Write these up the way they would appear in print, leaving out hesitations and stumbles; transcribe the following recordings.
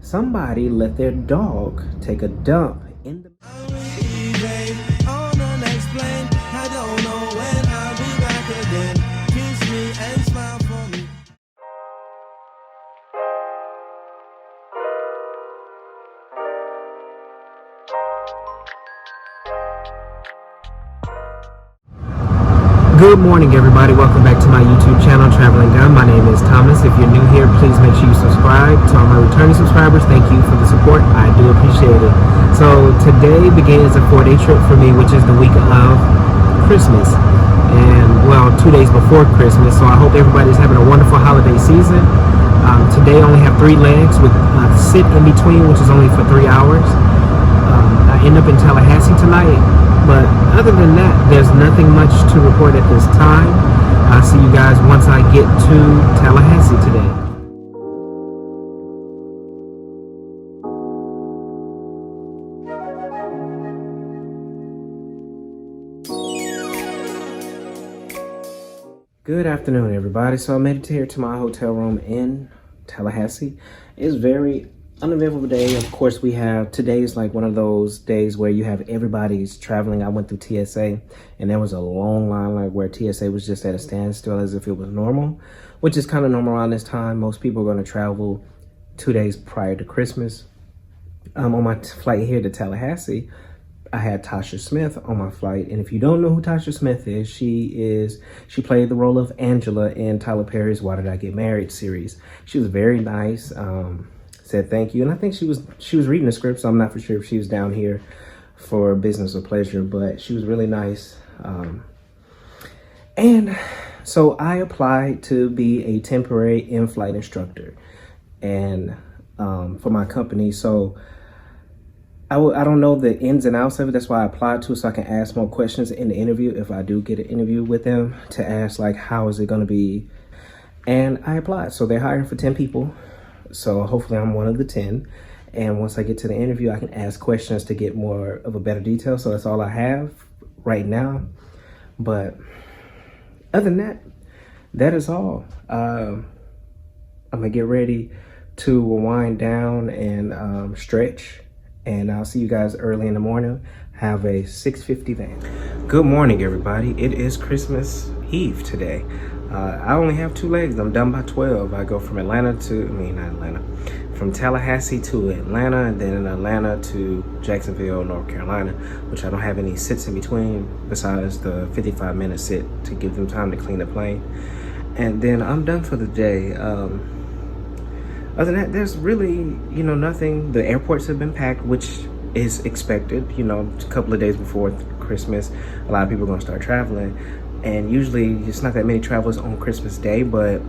Somebody let their dog take a dump in the... Good morning, everybody. Welcome back to my YouTube channel, Traveling Gun. My name is Thomas. If you're new here, please make sure you subscribe. To all my returning subscribers, thank you for the support. I do appreciate it. So today begins a 4-day trip for me, which is the week of Christmas. And, well, 2 days before Christmas. So I hope everybody's having a wonderful holiday season. Today I only have 3 legs with sit in between, which is only for 3 hours. I end up in Tallahassee tonight. But other than that, there's nothing much to report at this time. I'll see you guys once I get to Tallahassee today. Good afternoon, everybody. So I made it here to my hotel room in Tallahassee. It's very uneventful day. Of course, we have today is like one of those days where you have everybody's traveling. I went through TSA and there was a long line, like where TSA was just at a standstill as if it was normal, which is kind of normal around this time. Most people are going to travel 2 days prior to Christmas. On my flight here to Tallahassee, I had Tasha Smith on my flight, and if you don't know who Tasha Smith is, she played the role of Angela in Tyler Perry's Why Did I Get Married series. She was very nice. Said thank you, and I think she was reading the script, so I'm not for sure if she was down here for business or pleasure, but she was really nice. And so I applied to be a temporary in-flight instructor and for my company. So I don't know the ins and outs of it. That's why I applied to it, so I can ask more questions in the interview if I do get an interview with them, to ask like how is it going to be. And I applied. So they're hiring for 10 people. So hopefully I'm one of the 10. And once I get to the interview, I can ask questions to get more of a better detail. So that's all I have right now. But other than that, that is all. I'm gonna get ready to wind down and stretch. And I'll see you guys early in the morning. Have a 6:50 van. Good morning, everybody. It is Christmas Eve today. I only have 2 legs. I'm done by 12. I go from from Tallahassee to Atlanta, and then Atlanta to Jacksonville, North Carolina, which I don't have any sits in between besides the 55-minute sit to give them time to clean the plane. And then I'm done for the day. Other than that, there's really, nothing. The airports have been packed, which is expected. A couple of days before Christmas, a lot of people are going to start traveling. And usually it's not that many travelers on Christmas Day, but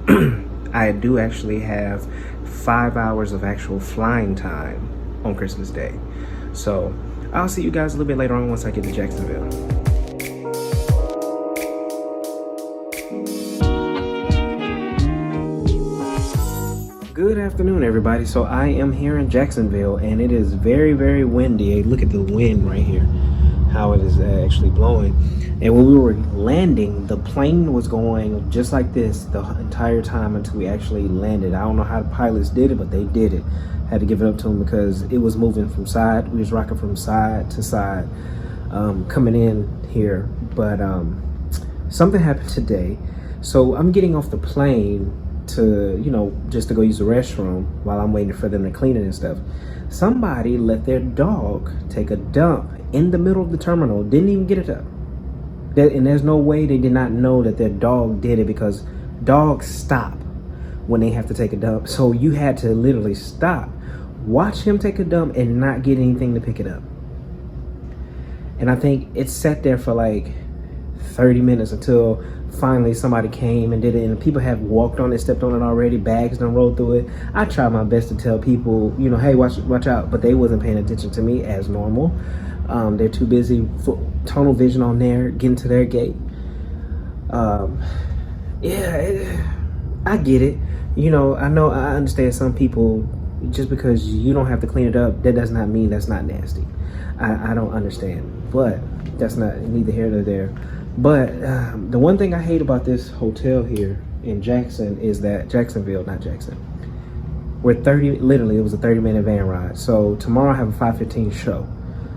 I do actually have 5 hours of actual flying time on Christmas Day. So I'll see you guys a little bit later on once I get to Jacksonville. Good afternoon, everybody. So I am here in Jacksonville, and it is very, very windy. Look at the wind right here, how it is actually blowing. And when we were landing, the plane was going just like this the entire time until we actually landed. I don't know how the pilots did it, but they did it. Had to give it up to them because it was moving from side. We was rocking from side to side coming in here. But something happened today. So I'm getting off the plane to, just to go use the restroom while I'm waiting for them to clean it and stuff. Somebody let their dog take a dump in the middle of the terminal, didn't even get it up. And there's no way they did not know that their dog did it, because dogs stop when they have to take a dump. So you had to literally stop, watch him take a dump, and not get anything to pick it up. And I think it sat there for like 30 minutes until finally somebody came and did it. And people have walked on it, stepped on it already, bags done rolled through it. I tried my best to tell people, hey, watch out, but they wasn't paying attention to me as normal. They're too busy, tunnel vision on there, getting to their gate. I get it. I understand some people, just because you don't have to clean it up, that does not mean that's not nasty. I don't understand, but that's not neither here nor there. But the one thing I hate about this hotel here in Jacksonville, literally, it was a 30-minute van ride. So tomorrow I have a 5:15 show.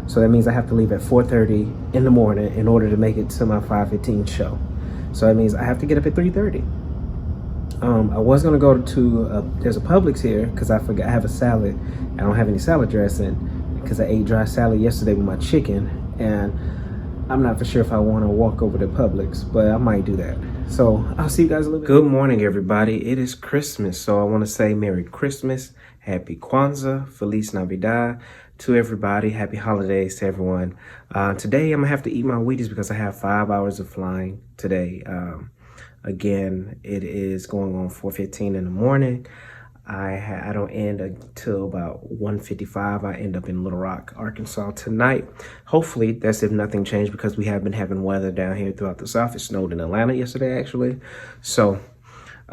So that means I have to leave at 4:30 in the morning in order to make it to my 5:15 show. So that means I have to get up at 3:30. I was gonna go to, there's a Publix here because I forgot I have a salad. I don't have any salad dressing because I ate dry salad yesterday with my chicken, and I'm not for sure if I want to walk over to Publix, but I might do that. So I'll see you guys a little bit. Good morning, everybody. It is Christmas, so I want to say Merry Christmas, Happy Kwanzaa, Feliz Navidad to everybody. Happy holidays to everyone. Today I'm gonna have to eat my Wheaties because I have 5 hours of flying today. Again, it is going on 4:15 in the morning. I don't end until about 1:55. I end up in Little Rock, Arkansas tonight. Hopefully, that's if nothing changed because we have been having weather down here throughout the South. It snowed in Atlanta yesterday, actually. So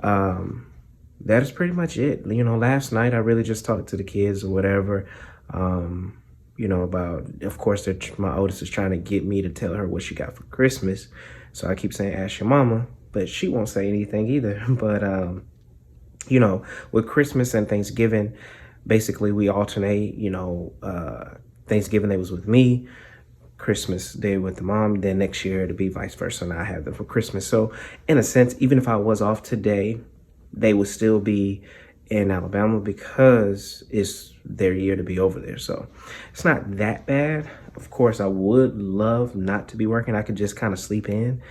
that is pretty much it. You know, last night I really just talked to the kids or whatever. You know, about, of course, my oldest is trying to get me to tell her what she got for Christmas. So I keep saying, ask your mama, but she won't say anything either. But, you know, with Christmas and Thanksgiving, basically we alternate. You know, Thanksgiving Day was with me, Christmas Day with the mom, then next year it'll be vice versa, and I have them for Christmas. So in a sense, even if I was off today, they would still be in Alabama because it's their year to be over there. So it's not that bad. Of course, I would love not to be working. I could just kind of sleep in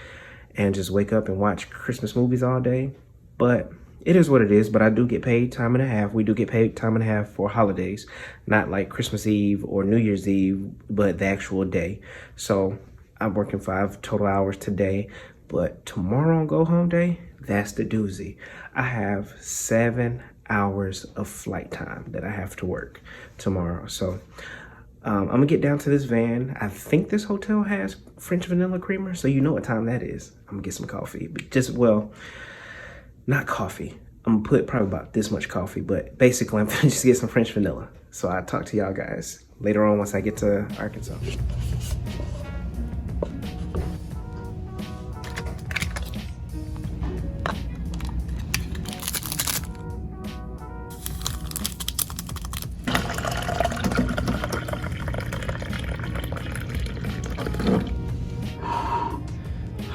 and just wake up and watch Christmas movies all day. But it is what it is. But I do get paid time and a half. We do get paid time and a half for holidays, not like Christmas Eve or New Year's Eve, but the actual day. So I'm working 5 total hours today. But tomorrow on Go Home Day, that's the doozy. I have 7 hours of flight time that I have to work tomorrow. So I'm gonna get down to this van. I think this hotel has French vanilla creamer, so you know what time that is. I'm gonna get some coffee, but just, well, not coffee. I'm gonna put probably about this much coffee, but basically I'm gonna just get some French vanilla. So I'll talk to y'all guys later on once I get to Arkansas.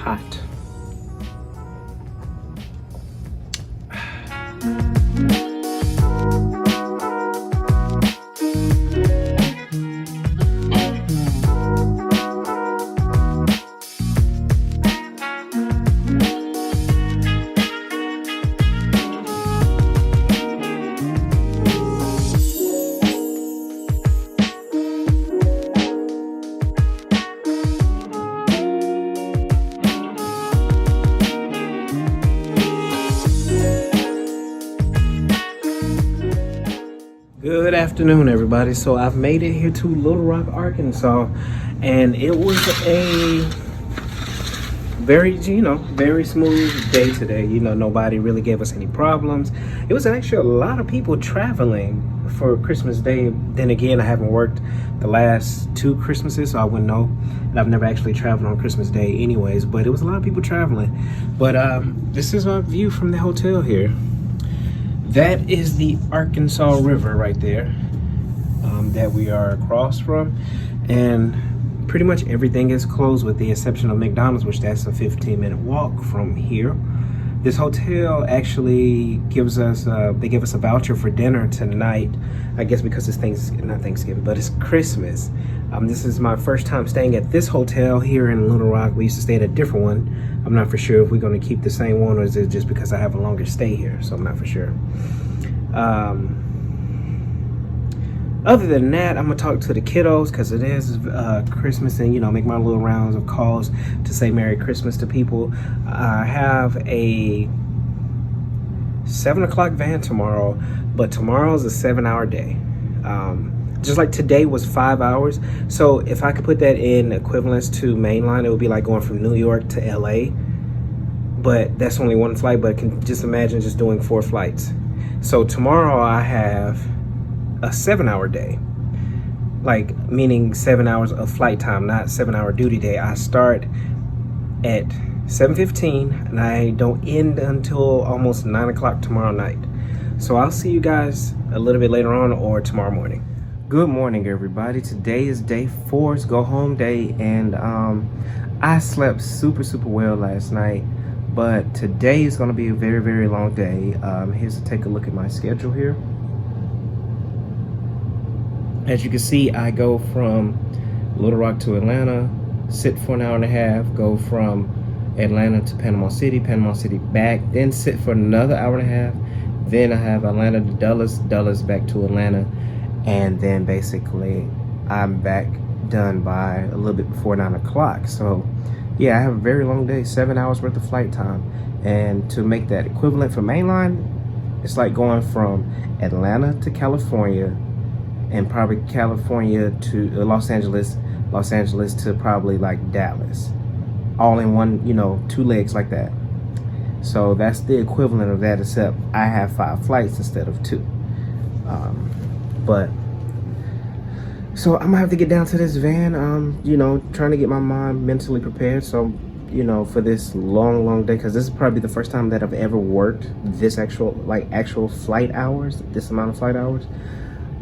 Hot. Good afternoon, everybody. So I've made it here to Little Rock, Arkansas, and it was a very, very smooth day today. You know, nobody really gave us any problems. It was actually a lot of people traveling for Christmas Day. Then again, I haven't worked the last 2 Christmases, so I wouldn't know. And I've never actually traveled on Christmas Day anyways, but it was a lot of people traveling. But this is our view from the hotel here. That is the Arkansas River right there that we are across from. And pretty much everything is closed with the exception of McDonald's, which that's a 15-minute walk from here. This hotel actually gives us, they give us a voucher for dinner tonight. I guess because it's not Thanksgiving, but it's Christmas. This is my first time staying at this hotel here in Little Rock. We used to stay at a different one. I'm not for sure if we're going to keep the same one or is it just because I have a longer stay here, so I'm not for sure. Other than that, I'm gonna talk to the kiddos because it is Christmas, and make my little rounds of calls to say Merry Christmas to people. I have a 7 o'clock van tomorrow, but tomorrow's a 7-hour day. Just like today was 5 hours. So if I could put that in equivalence to mainline, it would be like going from New York to LA. But that's only one flight, but just imagine just doing 4 flights. So tomorrow I have a 7-hour day, like meaning 7 hours of flight time, not 7-hour duty day. I start at 7:15 and I don't end until almost 9 o'clock tomorrow night. So I'll see you guys a little bit later on or tomorrow morning. Good morning, everybody. Today is day 4, it's go home day, and I slept super well last night, but today is going to be a very long day. Here's to take a look at my schedule here. As you can see, I go from Little Rock to Atlanta, sit for an hour and a half, go from Atlanta to Panama City back, then sit for another hour and a half. Then I have Atlanta to Dulles back to Atlanta, and then basically I'm back done by a little bit before 9 o'clock. So yeah, I have a very long day, 7 hours worth of flight time. And to make that equivalent for mainline, it's like going from Atlanta to California, and probably California to Los Angeles to probably like Dallas, all in one, 2 legs like that. So that's the equivalent of that, except I have 5 flights instead of 2. So I'm gonna have to get down to this van, trying to get my mind mentally prepared. So, for this long day, because this is probably the first time that I've ever worked this actual flight hours, this amount of flight hours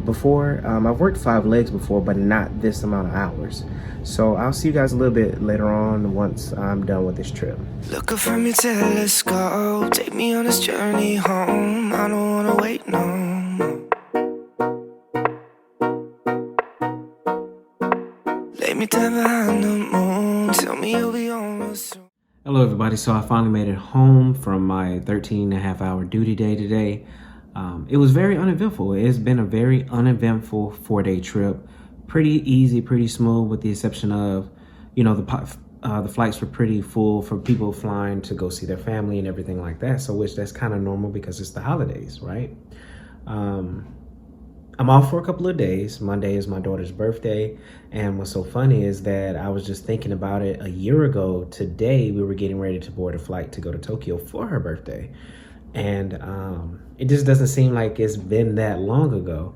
before. I've worked 5 legs before, but not this amount of hours. So I'll see you guys a little bit later on once I'm done with this trip. Look up from your telescope, take me on this journey home. I don't wanna wait no more. Lay me down behind the moon, tell me you'll be on real soon. Hello everybody, so I finally made it home from my 13.5-hour duty day today. It was very uneventful. It's been a very uneventful 4-day trip. Pretty easy, pretty smooth, with the exception of, the flights were pretty full for people flying to go see their family and everything like that. So that's kind of normal because it's the holidays, right? I'm off for a couple of days. Monday is my daughter's birthday. And what's so funny is that I was just thinking about it a year ago. Today, we were getting ready to board a flight to go to Tokyo for her birthday. And it just doesn't seem like it's been that long ago.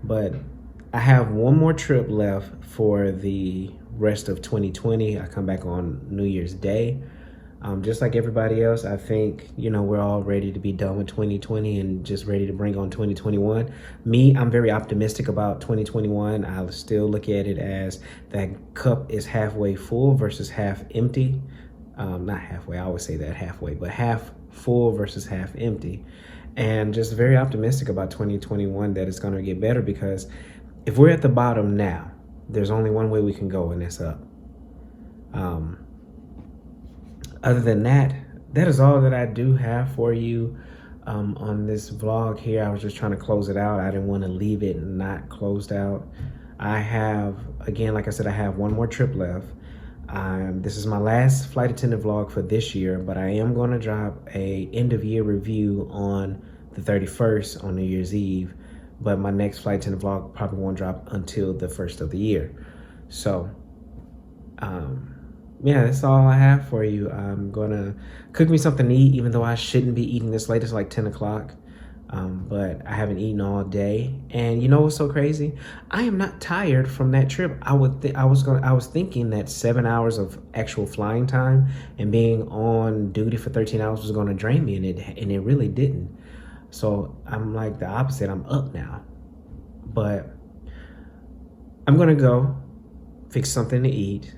But I have one more trip left for the rest of 2020. I come back on New Year's Day. Just like everybody else, I think, we're all ready to be done with 2020 and just ready to bring on 2021. Me, I'm very optimistic about 2021. I still look at it as that cup is halfway full versus half empty. Not halfway, I always say that halfway, but half full versus half empty. And just very optimistic about 2021 that it's going to get better, because if we're at the bottom now, there's only one way we can go, and it's up. Other than that, that is all that I do have for you on this vlog here. I was just trying to close it out. I didn't want to leave it not closed out. I have, again, like I said, I have one more trip left. This is my last flight attendant vlog for this year, but I am going to drop a end of year review on the 31st on New Year's Eve. But my next flight attendant vlog probably won't drop until the 1st of the year. So, yeah, that's all I have for you. I'm gonna cook me something to eat, even though I shouldn't be eating this late. It's like 10 o'clock. But I haven't eaten all day. And you know what's so crazy? I am not tired from that trip. I was thinking that 7 hours of actual flying time and being on duty for 13 hours was gonna drain me, and it really didn't. So I'm like the opposite. I'm up now. But I'm gonna go fix something to eat.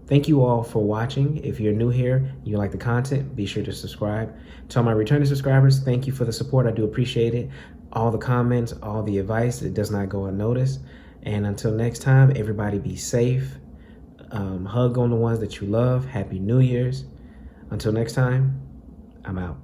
Thank you all for watching. If you're new here and you like the content, be sure to subscribe. To all my returning subscribers, thank you for the support. I do appreciate it. All the comments, all the advice, it does not go unnoticed. And until next time, everybody be safe. Hug on the ones that you love. Happy New Year's. Until next time, I'm out.